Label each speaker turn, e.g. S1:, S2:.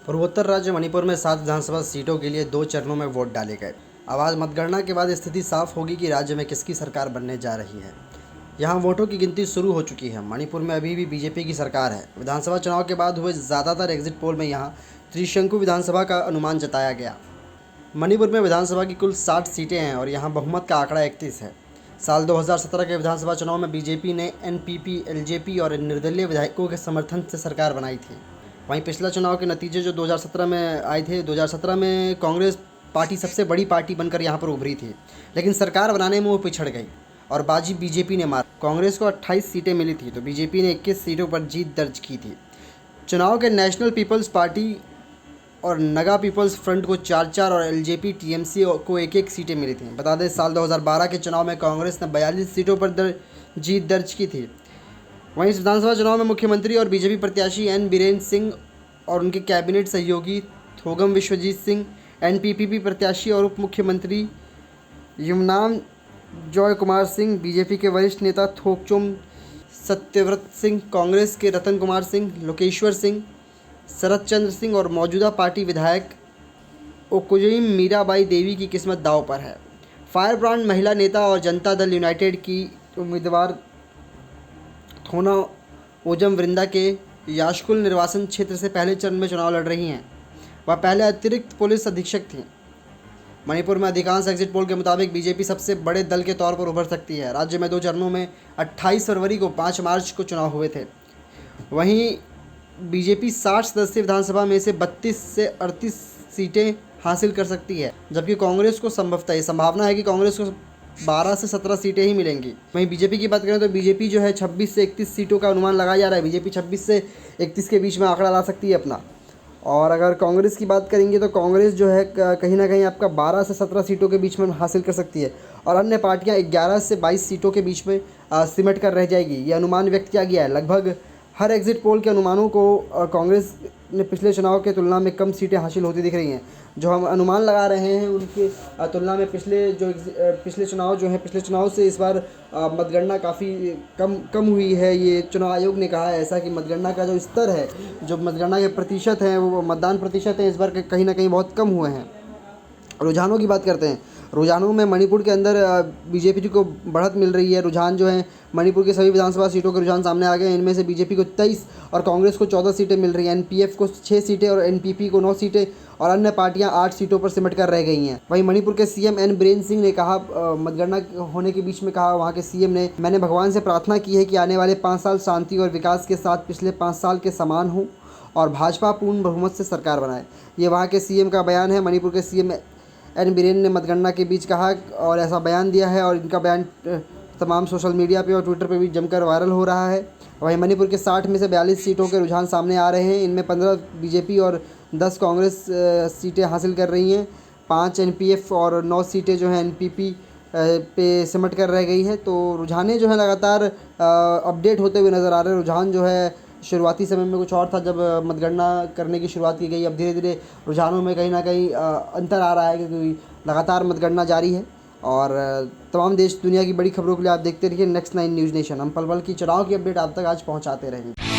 S1: पूर्वोत्तर राज्य मणिपुर में 7 विधानसभा सीटों के लिए 2 चरणों में वोट डाले गए। अब आज मतगणना के बाद स्थिति साफ होगी कि राज्य में किसकी सरकार बनने जा रही है। यहां वोटों की गिनती शुरू हो चुकी है। मणिपुर में अभी भी बीजेपी की सरकार है। विधानसभा चुनाव के बाद हुए ज़्यादातर एग्जिट पोल में यहां त्रिशंकु विधानसभा का अनुमान जताया गया। मणिपुर में विधानसभा की कुल 60 सीटें हैं और यहाँ बहुमत का आंकड़ा 31 है। साल 2017 के विधानसभा चुनाव में बीजेपी ने एनपीपी, एलजेपी और निर्दलीय विधायकों के समर्थन से सरकार बनाई थी। वहीं पिछला चुनाव के नतीजे जो 2017 में आए थे, 2017 में कांग्रेस पार्टी सबसे बड़ी पार्टी बनकर यहाँ पर उभरी थी, लेकिन सरकार बनाने में वो पिछड़ गई और बाजी बीजेपी ने मारी। कांग्रेस को 28 सीटें मिली थी तो बीजेपी ने 21 सीटों पर जीत दर्ज की थी। चुनाव के नेशनल पीपल्स पार्टी और नगा पीपल्स फ्रंट को 4-4 और एलजेपी टीएमसी को 1-1 सीटें मिली थी। बता दें, साल 2012 के चुनाव में कांग्रेस ने 42 सीटों पर जीत दर्ज की थी। वहीं इस विधानसभा चुनाव में मुख्यमंत्री और बीजेपी प्रत्याशी एन बीरेन सिंह और उनके कैबिनेट सहयोगी थोगम विश्वजीत सिंह, एनपीपी प्रत्याशी और उप मुख्यमंत्री युमनाम जॉय कुमार सिंह, बीजेपी के वरिष्ठ नेता थोकचोम सत्यव्रत सिंह, कांग्रेस के रतन कुमार सिंह, लोकेश्वर सिंह, शरद चंद्र सिंह और मौजूदा पार्टी विधायक ओकुजिम मीराबाई देवी की किस्मत दांव पर है। फायर ब्रांड महिला नेता और जनता दल यूनाइटेड की उम्मीदवार थोना ओजम वृंदा के याशकुल निर्वाचन क्षेत्र से पहले चरण में चुनाव लड़ रही हैं। वह पहले अतिरिक्त पुलिस अधीक्षक थीं। मणिपुर में अधिकांश एग्जिट पोल के मुताबिक बीजेपी सबसे बड़े दल के तौर पर उभर सकती है। राज्य में 2 चरणों में 28 फरवरी को 5 मार्च को चुनाव हुए थे। वहीं बीजेपी 60 सदस्यीय विधानसभा में से 32 से 38 सीटें हासिल कर सकती है, जबकि कांग्रेस को संभवतः ये संभावना है कि कांग्रेस को 12 से 17 सीटें ही मिलेंगी। वहीं बीजेपी की बात करें तो बीजेपी जो है 26 से 31 सीटों का अनुमान लगाया जा रहा है। बीजेपी 26 से 31 के बीच में आंकड़ा ला सकती है अपना। और अगर कांग्रेस की बात करेंगे तो कांग्रेस जो है कहीं ना कहीं आपका 12 से 17 सीटों के बीच में हासिल कर सकती है और अन्य पार्टियां 11 से 22 सीटों के बीच में सिमट कर रह जाएगी। ये अनुमान व्यक्त किया गया है। लगभग हर एग्जिट पोल के अनुमानों को कांग्रेस ने पिछले चुनाव के तुलना में कम सीटें हासिल होती दिख रही हैं। जो हम अनुमान लगा रहे हैं उनके तुलना में पिछले चुनाव से इस बार मतगणना काफ़ी कम हुई है। ये चुनाव आयोग ने कहा है ऐसा कि मतगणना का जो स्तर है, जो मतगणना के प्रतिशत हैं, वो मतदान प्रतिशत हैं, इस बार कहीं ना कहीं बहुत कम हुए हैं। रुझानों की बात करते हैं। रुझानों में मणिपुर के अंदर बीजेपी को बढ़त मिल रही है। रुझान जो है मणिपुर के सभी विधानसभा सीटों के रुझान सामने आ गए। इनमें से बीजेपी को 23 और कांग्रेस को 14 सीटें मिल रही हैं। एनपीएफ को 6 सीटें और एनपीपी को 9 सीटें और अन्य पार्टियां 8 सीटों पर सिमट कर रह गई हैं। वहीं मणिपुर के सीएम एन बीरेन सिंह ने कहा, मतगणना होने के बीच में कहा वहाँ के सीएम ने, मैंने भगवान से प्रार्थना की है कि आने वाले 5 साल शांति और विकास के साथ पिछले 5 साल के समान हों और भाजपा पूर्ण बहुमत से सरकार बनाए। ये वहाँ के सीएम का बयान है। मणिपुर के सीएम एन बीरेन ने मतगणना के बीच कहा और ऐसा बयान दिया है और इनका बयान तमाम सोशल मीडिया पे और ट्विटर पे भी जमकर वायरल हो रहा है। वहीं मणिपुर के 60 में से 42 सीटों के रुझान सामने आ रहे हैं। इनमें 15 बीजेपी और 10 कांग्रेस सीटें हासिल कर रही हैं। 5 एनपीएफ और 9 सीटें जो हैं एनपीपी पे सिमट कर रह गई है। तो रुझाने जो है लगातार अपडेट होते हुए नज़र आ रहे हैं। रुझान जो है शुरुआती समय में कुछ और था जब मतगणना करने की शुरुआत की गई। अब धीरे धीरे रुझानों में कहीं ना कहीं अंतर आ रहा है क्योंकि लगातार मतगणना जारी है। और तमाम देश दुनिया की बड़ी खबरों के लिए आप देखते रहिए नेक्स्ट 9 न्यूज़ नेशन। हम पल पल की चुनाव की अपडेट आप तक आज पहुंचाते रहेंगे।